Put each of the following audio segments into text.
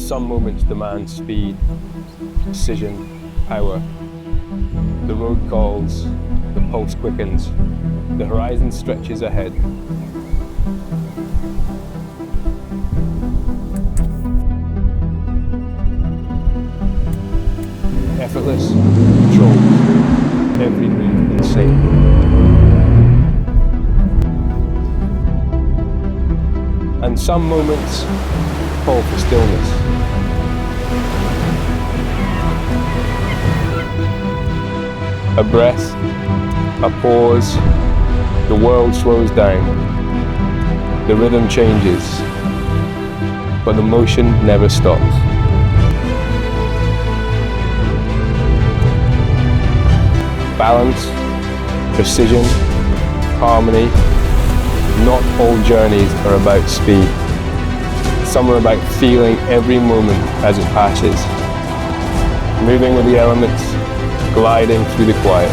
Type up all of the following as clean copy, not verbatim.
Some moments demand speed, precision, power. The road calls, the pulse quickens, the horizon stretches ahead. Effortless, controlled, every move insane. And some moments call for stillness. A breath, a pause, the world slows down, the rhythm changes, but the motion never stops. Balance, precision, harmony. Not all journeys are about speed. Some are about feeling every moment as it passes, moving with the elements, gliding through the quiet.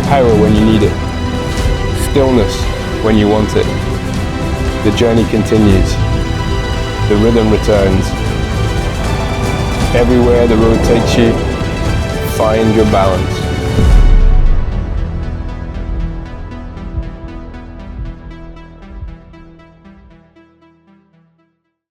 Power when you need it, stillness when you want it. The journey continues, the rhythm returns. Everywhere the road takes you, find your balance.